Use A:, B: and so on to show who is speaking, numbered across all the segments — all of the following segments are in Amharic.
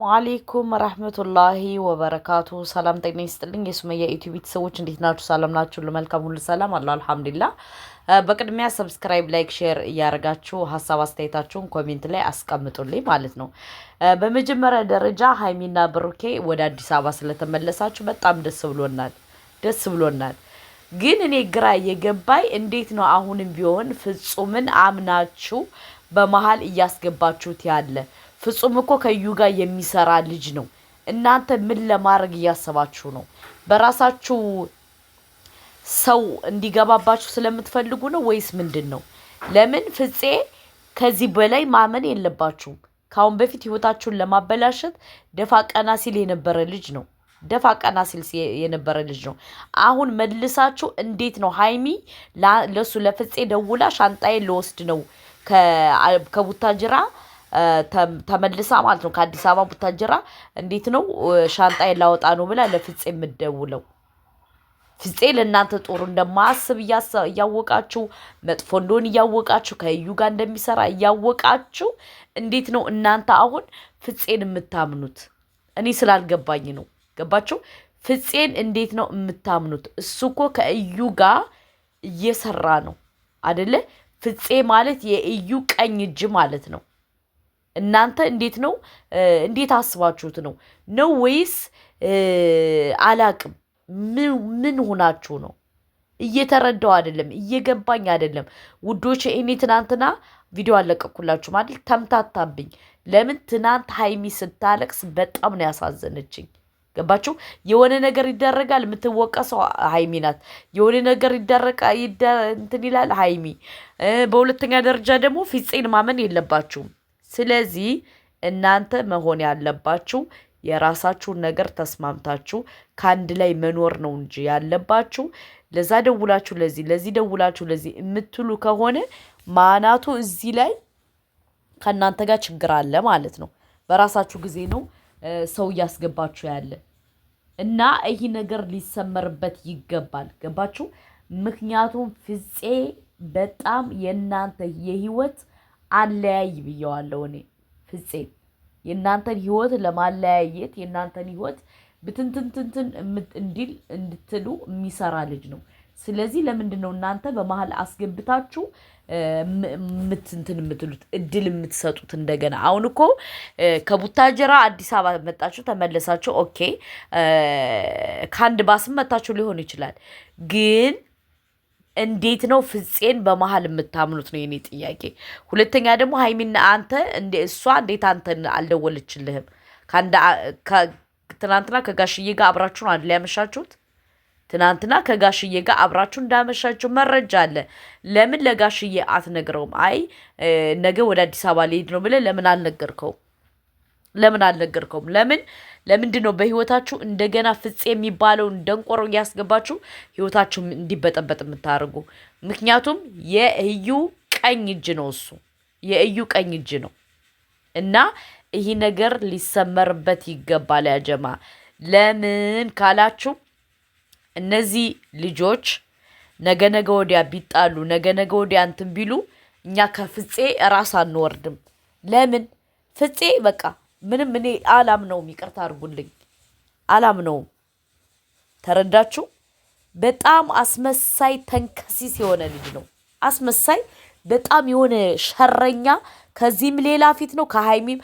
A: ወአለይኩም ወራህመቱላሂ ወበረካቱ። ሰላም ጤና ይስጥልኝ የሱመያ ዩቲዩብ ቤተሰቦች እንዴት ናችሁ? ሰላም ናችሁ? ለመልካም ሁሉ ሰላም አላህ አልሐምዱሊላህ። በቅድሚያ ሰብስክራይብ፣ ላይክ፣ ሼር እያደረጋችሁ ሀሳብ አስተያየታችሁን ኮሜንት ላይ አስቀምጡልኝ ማለት ነው። በመጀመሪያ ደረጃ ሀይሚና ብሩኬ ወደ አዲስ አበባ ስለተመለሳችሁ በጣም ደስ ብሎናል። ግን እኔ ግራ የገባኝ እንዴት ነው አሁንም ቢሆን ፍጹምን አምናችሁ በመሀል እያስገባችሁት ያለ? ፍጹም እኮ ከዩ ጋር የሚሰራ ልጅ ነው። እናንተ ምን ለማድረግ እያሰባችሁ ነው? በራሳችሁ ሰው እንዲገባባችሁ ስለምትፈልጉ ነው ወይስ ምንድን ነው? ለምን ፍፄ ከዚህ በላይ ማመን የለባችሁም። ካሁን በፊት ህይወታችሁን ለማበላሸት ደፋ ቀና ሲል የነበረ ልጅ ነው። አሁን መልሳችሁ እንዴት ነው ሀይሚ ለሱ ለፍፄ ደውላ ሻንጣዬን ልወስድ ነው ከቡታጅራ ተመልሳ ማለት ነው ከአዲስ አበባ ቡታጅራ እንዴት ነው ሻንጣዬን ላወጣ ነው ብላ ለፍፄ የምትደውለው? ፍፄ ለእናንተ ጦሩ እንደማያስብ እያወቃችሁ መጥፎ እንደሆን እያወቃችሁ ከእዩ ጋር እንደሚሰራ እያወቃችሁ እንዴት ነው እናንተ አሁን ፍፄን የምታምኑት? እኔ ስላልገባኝ ነው። ገባችሁ? ፍፄን እንዴት ነው የምታምኑት? እሱ እኮ ከእዩ ጋር እየሰራ ነው አደለ? ፍፄ ማለት የእዩ ቀኝ እጅ ማለት ነው። እናንተ እንዴት ነው እንዴት አስባችሁት ነው ወይስ አላቅም ምን ሆናችሁ ነው? እየተረዳው አይደለም፣ እየገባኝ አይደለም ውዶች። እኔ ትናንትና ቪዲዮ አለቀኩላችሁ ማለት ተምታታብኝ። ለምን ትናንት ሀይሚ ስታለቅስ በጣም ነው ያሳዘነችኝ። ገባችሁ? የሆነ ነገር ይደረጋል፣ የምትወቀሰው ሀይሚ ናት። የሆነ ነገር እንትን ይላል ሀይሚ። በሁለተኛ ደረጃ ደግሞ ፍፄን ማመን የለባችሁም። ስለዚህ እናንተ መሆን ያለባችሁ የራሳችሁን ነገር ተስማምታችሁ ከአንድ ላይ መኖር ነው እንጂ ያለባችሁ ለዛ ደውላችሁ ለዚህ ደውላችሁ ለዚህ የምትሉ ከሆነ ማናቱ እዚህ ላይ ከእናንተ ጋር ችግር አለ ማለት ነው። በራሳችሁ ጊዜ ነው ሰው እያስገባችሁ ያለ እና ይህ ነገር ሊሰመርበት ይገባል። ገባችሁ? ምክንያቱም ፍፄ በጣም የእናንተ የህይወት አለያይ ብየዋለሁ እኔ። ፍፄ የእናንተን ህይወት ለማለያየት የእናንተን ህይወት ብትንትንትንትን እንድትሉ የሚሰራ ልጅ ነው። ስለዚህ ለምንድን ነው እናንተ በመሀል አስገብታችሁ የምትሉት እድል የምትሰጡት? እንደገና አሁን እኮ ከቡታጀራ አዲስ አበባ መጣችሁ ተመለሳችሁ፣ ኦኬ ከአንድ ባስም መጣችሁ ሊሆን ይችላል። ግን እንዴት ነው ፍፄን በመሀል የምታምኑት ነው የኔ ጥያቄ። ሁለተኛ ደግሞ ሀይሚና አንተ እሷ እንዴት አንተን አልደወለችልህም? ትናንትና ከጋሽዬ ጋር አብራችሁ ነው አይደል ያመሻችሁት? ትናንትና ከጋሽዬ ጋር አብራችሁ እንዳመሻችሁ መረጃ አለ። ለምን ለጋሽዬ አትነግረውም? አይ ነገ ወደ አዲስ አበባ ልሄድ ነው ብለህ ለምን አልነገርከውም? ለምንድን ነው በህይወታችሁ እንደገና ፍፄ የሚባለውን ደንቆሮ እያስገባችሁ ህይወታችሁ እንዲበጠበጥ የምታደርጉ? ምክንያቱም የእዩ ቀኝ እጅ ነው እሱ፣ የእዩ ቀኝ እጅ ነው እና ይህ ነገር ሊሰመርበት ይገባል ያጀማ። ለምን ካላችሁ እነዚህ ልጆች ነገ ወዲያ ቢጣሉ ነገ ወዲያ እንትን ቢሉ እኛ ከፍፄ ራስ አንወርድም። ለምን ፍፄ በቃ ምንም እኔ አላምነውም። ይቅርታ አድርጉልኝ፣ አላምነውም። ተረዳችሁ? በጣም አስመሳይ ተንከሲስ የሆነ ልጅ ነው። አስመሳይ በጣም የሆነ ሸረኛ። ከዚህም ሌላ ፊት ነው፣ ከሀይሚም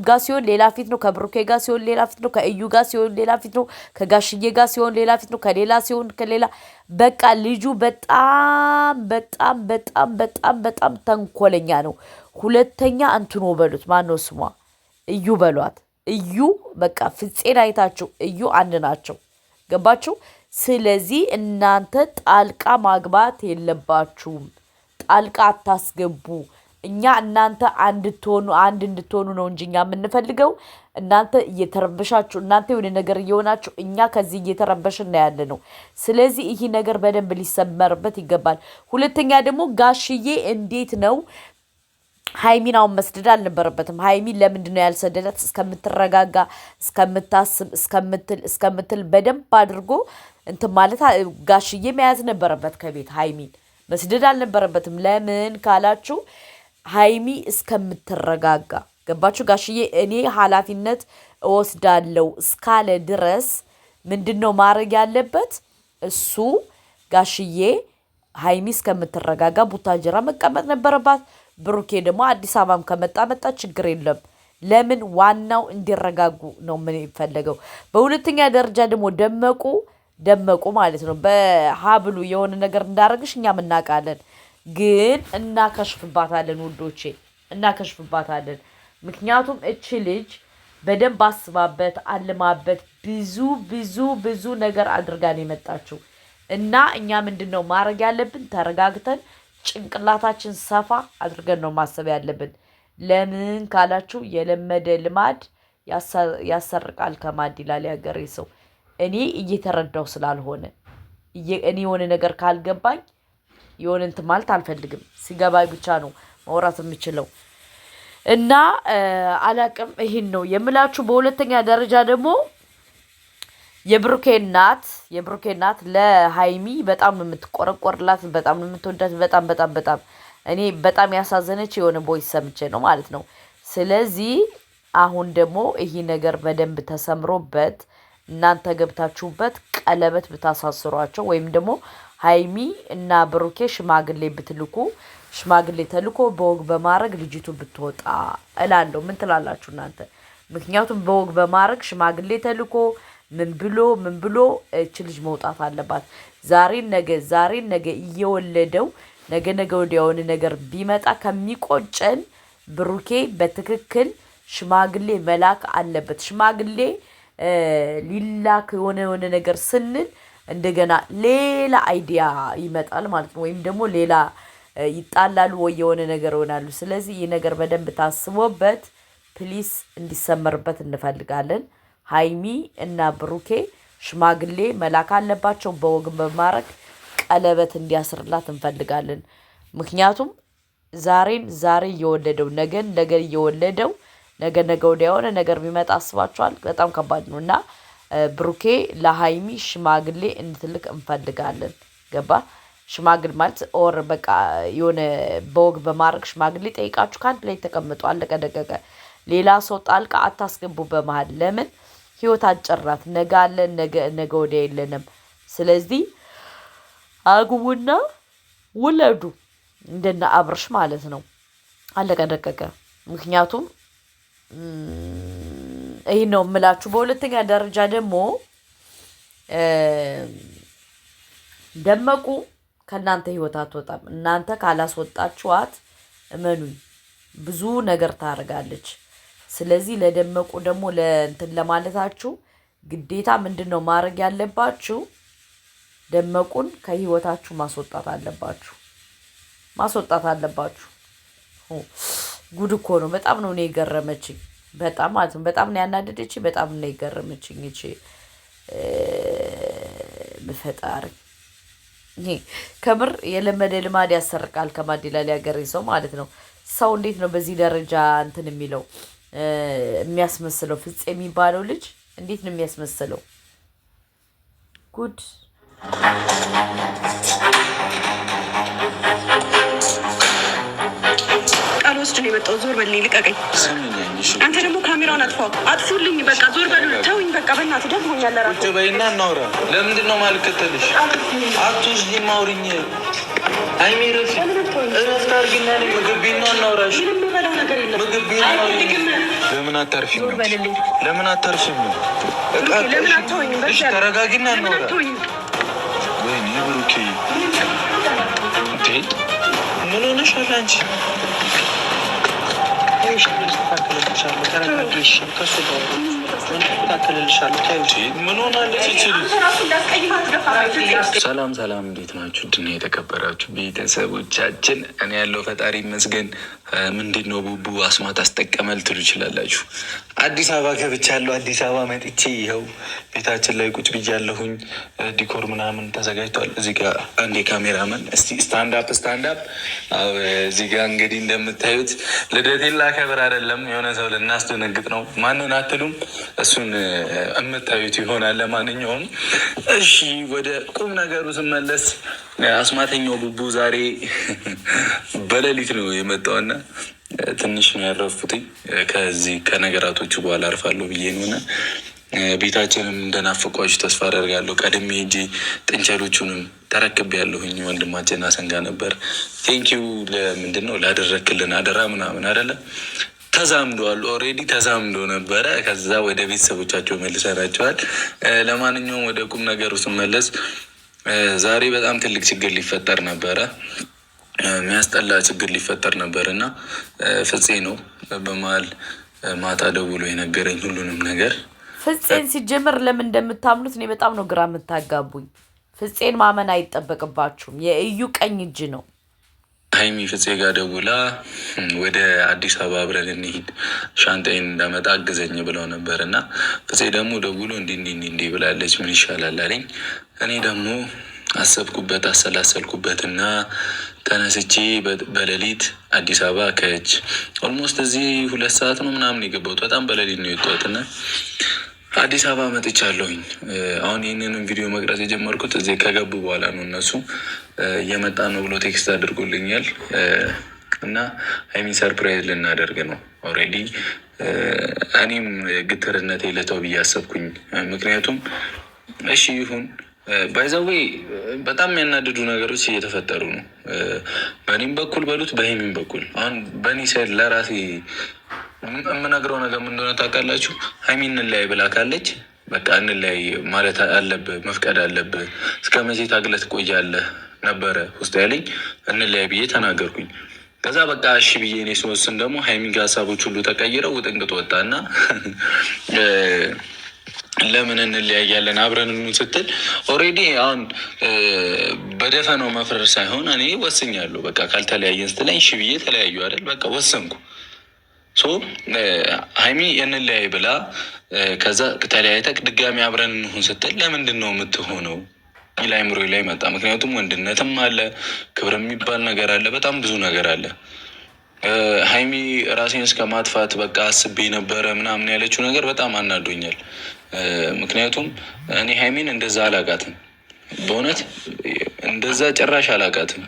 A: ጋር ሲሆን ሌላ ፊት ነው፣ ከብሩኬ ጋር ሲሆን ሌላ ፊት ነው፣ ከእዩ ጋር ሲሆን ሌላ ፊት ነው፣ ከጋሽዬ ጋር ሲሆን ሌላ ፊት ነው፣ ከሌላ ሲሆን ከሌላ። በቃ ልጁ በጣም በጣም በጣም በጣም በጣም ተንኮለኛ ነው። ሁለተኛ እንትኖ በሉት፣ ማነው ስሟ? እዩ በሏት። እዩ በቃ ፍፄን አይታችሁ እዩ አንድ ናቸው። ገባችሁ? ስለዚህ እናንተ ጣልቃ ማግባት የለባችሁም። ጣልቃ አታስገቡ። እኛ እናንተ አንድ እንድትሆኑ ነው እንጂ እኛ የምንፈልገው እናንተ እየተረበሻችሁ፣ እናንተ የሆነ ነገር እየሆናችሁ እኛ ከዚህ እየተረበሽን ያለ ነው። ስለዚህ ይህ ነገር በደንብ ሊሰመርበት ይገባል። ሁለተኛ ደግሞ ጋሽዬ እንዴት ነው ሀይሚን አሁን መስደድ አልነበረበትም። ሀይሚን ለምንድን ነው ያልሰደዳት? እስከምትረጋጋ እስከምታስብ እስከምትል በደንብ አድርጎ እንትን ማለት ጋሽዬ መያዝ ነበረበት ከቤት። ሀይሚን መስደድ አልነበረበትም። ለምን ካላችሁ ሀይሚ እስከምትረጋጋ ገባችሁ? ጋሽዬ እኔ ኃላፊነት እወስዳለሁ እስካለ ድረስ ምንድነው ማድረግ ያለበት እሱ? ጋሽዬ ሀይሚ እስከምትረጋጋ ቡታጅራ መቀመጥ ነበረባት። ብሩኬ ደግሞ አዲስ አበባም ከመጣ መጣ፣ ችግር የለም። ለምን ዋናው እንዲረጋጉ ነው ምን ይፈለገው። በሁለተኛ ደረጃ ደግሞ ደመቁ ማለት ነው በሀብሉ የሆነ ነገር እንዳረግሽ እኛም እናውቃለን፣ ግን እናከሽፍባታለን ውዶቼ፣ እናከሽፍባታለን። ምክንያቱም እቺ ልጅ በደንብ አስባበት አልማበት ብዙ ብዙ ብዙ ነገር አድርጋን የመጣችው እና እኛ ምንድነው ማድረግ ያለብን? ተረጋግተን ጭንቅላታችን ሰፋ አድርገን ነው ማሰብ ያለብን። ለምን ካላችሁ የለመደ ልማድ ያሰርቃል ከማድ ይላል ያገሬ ሰው። እኔ እየተረዳው ስላልሆነ እኔ የሆነ ነገር ካልገባኝ የሆነ እንትን ማለት አልፈልግም። ሲገባኝ ብቻ ነው ማውራት የምችለው እና አላቅም። ይሄን ነው የምላችሁ። በሁለተኛ ደረጃ ደግሞ የብሩኬ እናት ለሀይሚ በጣም የምትቆረቆርላት፣ በጣም የምትወዳት፣ በጣም እኔ በጣም ያሳዘነች የሆነ ቦይስ ሰምቼ ነው ማለት ነው። ስለዚህ አሁን ደግሞ ይሄ ነገር በደንብ ተሰምሮበት እናንተ ገብታችሁበት ቀለበት ብታሳስሯቸው ወይም ደግሞ ሀይሚ እና ብሩኬ ሽማግሌ ብትልኩ ሽማግሌ ተልኮ በወግ በማድረግ ልጅቱ ብትወጣ እላለሁ። ምን ትላላችሁ እናንተ? ምክንያቱም በወግ በማድረግ ሽማግሌ ተልኮ ምን ብሎ እች ልጅ መውጣት አለባት። ዛሬን ነገ እየወለደው ነገ ወዲያውን ነገር ቢመጣ ከሚቆጨን ብሩኬ በትክክል ሽማግሌ መላክ አለበት። ሽማግሌ ሊላክ የሆነ ነገር ስንል እንደገና ሌላ አይዲያ ይመጣል ማለት ነው። ወይም ደግሞ ሌላ ይጣላሉ ወይ የሆነ ነገር ይሆናሉ። ስለዚህ ይህ ነገር በደንብ ታስቦበት ፕሊስ እንዲሰመርበት እንፈልጋለን። ሀይሚ እና ብሩኬ ሽማግሌ መላክ አለባቸው። በወግ በማድረግ ቀለበት እንዲያስርላት እንፈልጋለን። ምክንያቱም ዛሬ እየወለደው ነገ እየወለደው ነገ ወዲያ የሆነ ነገር ቢመጣ አስባችኋል? በጣም ከባድ ነው እና ብሩኬ ለሀይሚ ሽማግሌ እንድትልክ እንፈልጋለን። ገባ? ሽማግሌ ማለት ኦር በቃ የሆነ በወግ በማድረግ ሽማግሌ ጠይቃችሁ ከአንድ ላይ ተቀምጡ። አለቀ ደቀቀ። ሌላ ሰው ጣልቃ አታስገቡ በመሀል። ለምን ህይወት አጭር ነገ አለን፣ ነገ ወዲያ የለንም። ስለዚህ አግቡና ውለዱ እንደና አብርሽ ማለት ነው። አለቀ ደቀቀ። ምክንያቱም ይህ ነው የምላችሁ። በሁለተኛ ደረጃ ደግሞ ደመቁ ከእናንተ ህይወት አትወጣም። እናንተ ካላስወጣችኋት እመኑኝ ብዙ ነገር ታደርጋለች። ስለዚህ ለደመቁ ደግሞ ለእንትን ለማለታችሁ ግዴታ ምንድን ነው ማድረግ ያለባችሁ? ደመቁን ከህይወታችሁ ማስወጣት አለባችሁ። ጉድ እኮ ነው። በጣም ነው እኔ የገረመችኝ። በጣም ማለት ነው። በጣም ነው ያናደደችኝ። በጣም ነው የገረመችኝ። እቺ በፈጣሪ ከምር የለመደ ልማድ ያሰርቃል ከማድ ይላል ያገሬ ሰው ማለት ነው። ሰው እንዴት ነው በዚህ ደረጃ እንትን የሚለው የሚያስመስለው? ፍፄ የሚባለው ልጅ እንዴት ነው የሚያስመስለው? ጉድ ቃል ወስድ ነው የመጣው። ዞር በልኝ፣ ልቀቀኝ። አንተ ደግሞ ካሜራውን አጥፉልኝ። በቃ ዞር በሉ፣ ተውኝ። በቃ በእናትህ ደክሞኛል። ቁጭ በይና እናውራ። ለምንድን ነው ማልከተልሽ? አትወስጂ ማውሪኝ። አይሜረፍ እረፍት አድርጊና ምግብ ቤት ነው እናውራሽ። ምግብ ቤት ነው። ለምን አታርፊም? እሺ ተረጋጊና እናውራ። ወይኔ ብሩኬ እንዴ ምን ሆነሻል አንቺ?
B: ሰላም እንዴት ናችሁ? ድና የተከበራችሁ ቤተሰቦቻችን፣ እኔ ያለው ፈጣሪ ይመስገን። ምንድን ነው ቡቡ አስማት አስጠቀመል ትሉ ይችላላችሁ። አዲስ አበባ ገብቻለሁ። አዲስ አበባ መጥቼ ይኸው ቤታችን ላይ ቁጭ ብያለሁኝ። ዲኮር ምናምን ተዘጋጅቷል። እዚህ ጋር አንዴ ካሜራመን እስቲ ስታንድ አፕ። እዚህ ጋር እንግዲህ እንደምታዩት ልደቴን ላከብር አይደለም፣ የሆነ ሰው ልናስደነግጥ ነው። ማንን አትሉም? እሱን የምታዩት ይሆናል። ለማንኛውም እሺ ወደ ቁም ነገሩ ስመለስ አስማተኛው ቡቡ ዛሬ በሌሊት ነው የመጣውና ትንሽ ነው ያረፉትኝ። ከዚህ ከነገራቶቹ በኋላ አርፋለሁ ብዬ ነውና ቤታችንም እንደናፍቋችሁ ተስፋ አደርጋለሁ። ቀድሜ ሄጄ ጥንቸሎቹንም ተረክቤ ያለሁኝ ወንድማችን አሰንጋ ነበር። ቴንኪው ለምንድን ነው ላደረክልን አደራ ምናምን አይደለም ተዛምዷል። ኦልሬዲ ተዛምዶ ነበረ። ከዛ ወደ ቤተሰቦቻቸው መልሰናቸዋል። ለማንኛውም ወደ ቁም ነገሩ ስመለስ ዛሬ በጣም ትልቅ ችግር ሊፈጠር ነበረ። የሚያስጠላ ችግር ሊፈጠር ነበር እና ፍፄ ነው በመሀል ማታ ደውሎ የነገረኝ ሁሉንም ነገር።
A: ፍፄን ሲጀምር ለምን እንደምታምኑት እኔ በጣም ነው ግራ የምታጋቡኝ። ፍፄን ማመን አይጠበቅባችሁም። የእዩ ቀኝ እጅ ነው።
B: ሀይሚ ፍፄ ጋር ደውላ ወደ አዲስ አበባ አብረን እንሂድ ሻንጣዬን እንዳመጣ አግዘኝ ብለው ነበር እና ፍፄ ደግሞ ደውሎ እንዲህ ብላለች ምን ይሻላል አለኝ። እኔ ደግሞ አሰብኩበት አሰላሰልኩበትና ተነስቼ በሌሊት አዲስ አበባ ከች ኦልሞስት እዚህ 2 ሰዓት ነው ምናምን የገባሁት። በጣም በሌሊት ነው የወጣሁት እና አዲስ አበባ መጥቻለሁኝ። አሁን ይህንንም ቪዲዮ መቅረጽ የጀመርኩት እዚህ ከገቡ በኋላ ነው። እነሱ እየመጣ ነው ብሎ ቴክስት አድርጎልኛል እና ሀይሚን ሰርፕራይዝ ልናደርግ ነው። ኦልሬዲ እኔም ግትርነቴ ልተው ብዬ አሰብኩኝ። ምክንያቱም እሺ ይሁን ባይዘዌ በጣም የሚያናድዱ ነገሮች እየተፈጠሩ ነው። በእኔም በኩል በሉት በሀይሚም በኩል አሁን በእኔ ሳይድ ለራሴ የምነግረው ነገር ምን እንደሆነ ታውቃላችሁ? ሀይሚ እንለያይ ብላ ካለች በቃ እንለያይ ማለት አለብህ፣ መፍቀድ አለብህ። እስከ መቼ ታግለህ ትቆያለህ ነበረ ውስጥ ያለኝ። እንለያይ ብዬ ተናገርኩኝ። ከዛ በቃ እሺ ብዬ እኔ ስወስን ደግሞ ሀይሚ ጋር ሀሳቦች ሁሉ ተቀይረው ውጥንቅጥ ወጣና ለምን እንለያያለን አብረን ስትል ኦልሬዲ አሁን በደፈናው መፍረር ሳይሆን እኔ ወስኛለሁ። በቃ ካልተለያየን ስትለኝ እሺ ብዬ ተለያዩ አይደል? በቃ ወሰንኩ። ሀይሚ እንለያይ ብላ ከዛ ተለያይተህ ድጋሚ አብረን እንሁን ስትል ለምንድን ነው የምትሆነው? አይምሮ ላይ መጣ። ምክንያቱም ወንድነትም አለ፣ ክብር የሚባል ነገር አለ፣ በጣም ብዙ ነገር አለ። ሀይሚ ራሴን እስከ ማጥፋት በቃ አስቤ ነበረ ምናምን ያለችው ነገር በጣም አናዶኛል። ምክንያቱም እኔ ሀይሚን እንደዛ አላቃትም፣ በእውነት እንደዛ ጭራሽ አላቃትም።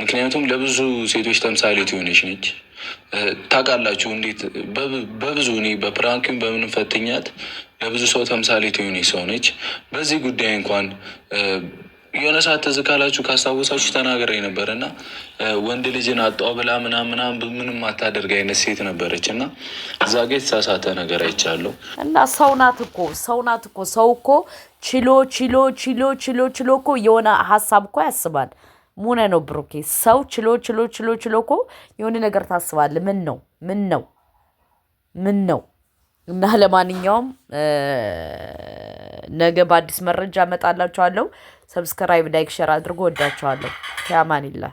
B: ምክንያቱም ለብዙ ሴቶች ተምሳሌት የሆነች ነች። ታውቃላችሁ እንዴት በብዙ እኔ በፕራንኪም በምንም ፈትኛት ለብዙ ሰው ተምሳሌት የሆነች ሰው ነች። በዚህ ጉዳይ እንኳን የሆነ ሰዓት ትዝ ካላችሁ ካስታወሳችሁ ተናግሬ ነበር እና ወንድ ልጅን አጣው ብላ ምንም አታደርግ አይነት ሴት ነበረች እና እዛ ጋ የተሳሳተ ነገር አይቻለሁ።
A: እና ሰው ናት እኮ ሰው እኮ ችሎ እኮ የሆነ ሀሳብ እኮ ያስባል። ሙነ ነው ብሩኬ። ሰው ችሎ እኮ የሆነ ነገር ታስባለ። ምን ነው እና ለማንኛውም ነገ በአዲስ መረጃ እመጣላችኋለሁ። ሰብስክራይብ፣ ላይክ፣ ሼር አድርጎ ወዳችኋለሁ። ከአማኒላ